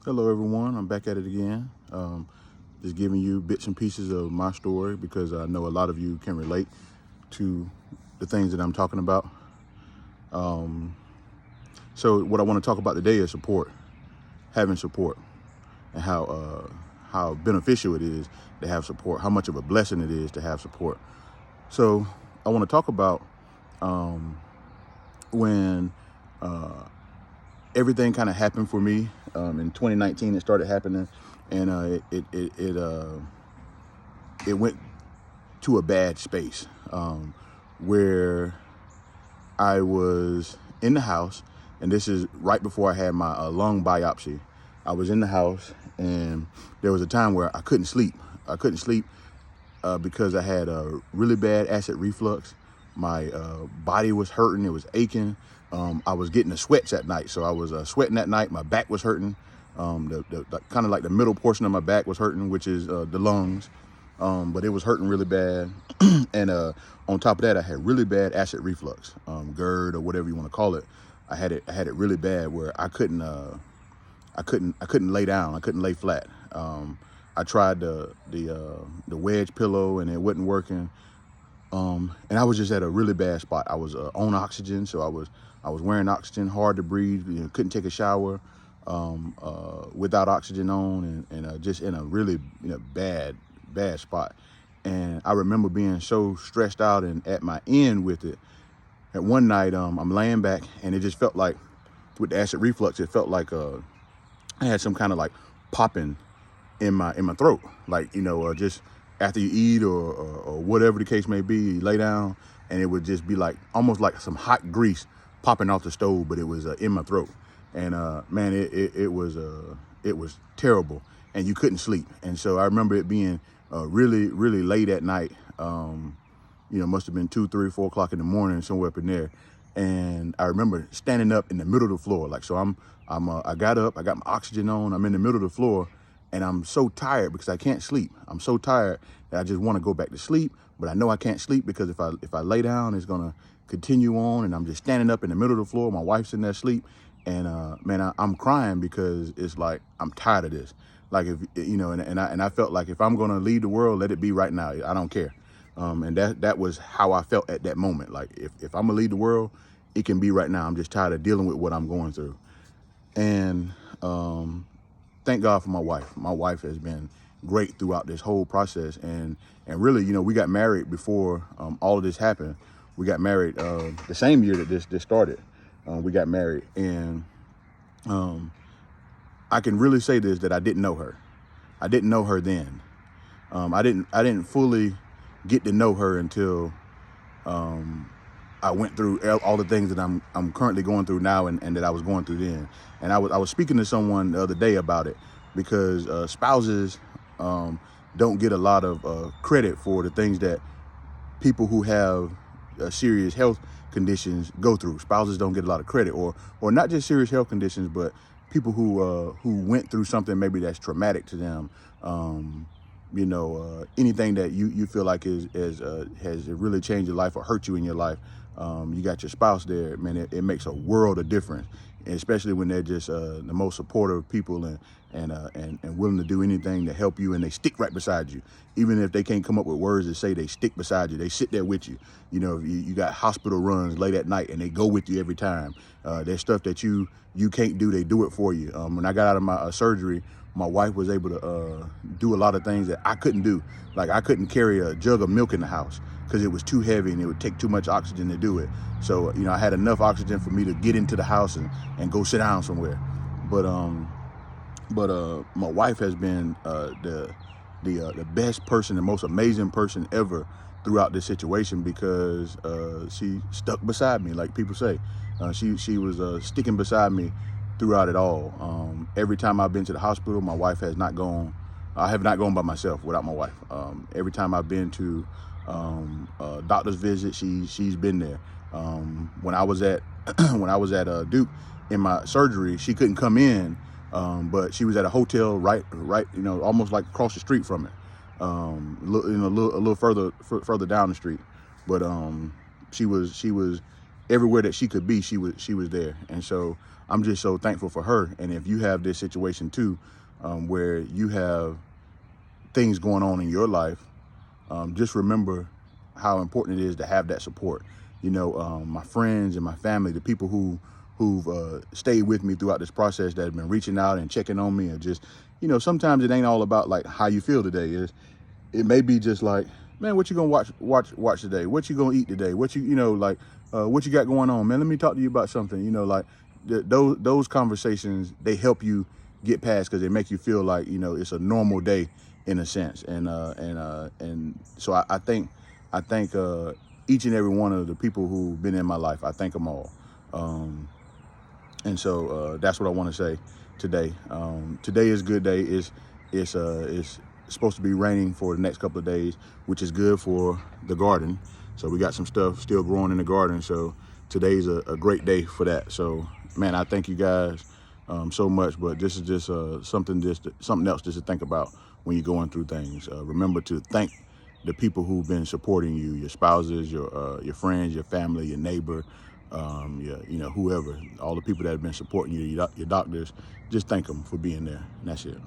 Hello, everyone. I'm back at it again. Just giving you bits and pieces of my story because I know a lot of you can relate to the things that I'm talking about. So what I want to talk about today is support, having support, and how beneficial it is to have support, how much of a blessing it is to have support. So I want to talk about when everything kind of happened for me in 2019. It started happening, and it went to a bad space where I was in the house, and this is right before I had my lung biopsy. I was in the house, and there was a time where I couldn't sleep. I couldn't sleep because I had a really bad acid reflux. My body was hurting. It was aching. I was getting the sweats at night. So I was sweating at night. My back was hurting. The kind of like the middle portion of my back was hurting, which is the lungs. But it was hurting really bad. And on top of that, I had really bad acid reflux, GERD or whatever you want to call it. I had it really bad where I couldn't lay down. I couldn't lay flat. I tried the wedge pillow and it wasn't working. And I was just at a really bad spot. I was on oxygen, so I was wearing oxygen, hard to breathe. Couldn't take a shower without oxygen on, and just in a really bad spot. And I remember being so stressed out and at my end with it. At one night, I'm laying back, and it just felt like, with the acid reflux, it felt like I had some kind of like popping in my throat, like just after you eat or whatever the case may be, you lay down, and it would just be like almost like some hot grease popping off the stove, but it was in my throat. And man, it was terrible, and you couldn't sleep. And so I remember it being really late at night. Must have been 2, 3, 4 o'clock in the morning, somewhere up in there. And I remember standing up in the middle of the floor, like, so I got up, I got my oxygen on, I'm in the middle of the floor, and I'm so tired because I can't sleep. I'm so tired that I just want to go back to sleep, but I know I can't sleep because if I lay down, it's gonna continue on, and I'm just standing up in the middle of the floor. My wife's in there asleep, and man, I'm crying because it's like I'm tired of this. Like, if and I felt like if I'm gonna leave the world, let it be right now. I don't care. And that was how I felt at that moment. Like, if I'm gonna leave the world, it can be right now. I'm just tired of dealing with what I'm going through. And thank God for my wife. My wife has been great throughout this whole process. And really, we got married before all of this happened. We got married the same year that this started. We got married, and I can really say this, that I didn't know her. I didn't know her then. I didn't fully get to know her until I went through all the things that I'm currently going through now, and that I was going through then. And I was speaking to someone the other day about it, because spouses don't get a lot of credit for the things that people who have serious health conditions go through. Spouses don't get a lot of credit, or not just serious health conditions, but people who went through something maybe that's traumatic to them. Anything that you feel like has really changed your life or hurt you in your life. You got your spouse there, man. It makes a world of difference, and especially when they're just the most supportive people and willing to do anything to help you, and they stick right beside you. Even if they can't come up with words to say, they stick beside you. They sit there with you. You got hospital runs late at night, and they go with you every time. There's stuff that you can't do, they do it for you. When I got out of my surgery, my wife was able to do a lot of things that I couldn't do. Like, I couldn't carry a jug of milk in the house because it was too heavy and it would take too much oxygen to do it. So, I had enough oxygen for me to get into the house and go sit down somewhere. But my wife has been the best person, the most amazing person ever throughout this situation, because she stuck beside me, like people say. She was sticking beside me throughout it all. Every time I've been to the hospital, my wife has not gone. I have not gone by myself without my wife. Every time I've been to a doctor's visit, she's been there. When I was at Duke in my surgery, she couldn't come in, but she was at a hotel right, almost like across the street from it. A little further down the street. But she was everywhere that she could be, she was there. And so I'm just so thankful for her. And if you have this situation too, where you have things going on in your life, just remember how important it is to have that support. My friends and my family, the people who've stayed with me throughout this process, that have been reaching out and checking on me, and just, sometimes it ain't all about like how you feel today. It may be just like, man, what you gonna watch today? What you gonna eat today? What you what you got going on, man? Let me talk to you about something. Those conversations, they help you get past, because they make you feel like it's a normal day in a sense. And so I thank each and every one of the people who've been in my life. I thank them all. And so that's what I want to say today. Today is a good day. It's supposed to be raining for the next couple of days, which is good for the garden. So we got some stuff still growing in the garden. So today's a great day for that. So, man, I thank you guys so much. But this is just something else just to think about when you're going through things. Remember to thank the people who've been supporting you, your spouses, your friends, your family, your neighbor, whoever, all the people that have been supporting you, your doctors. Just thank them for being there. And that's it.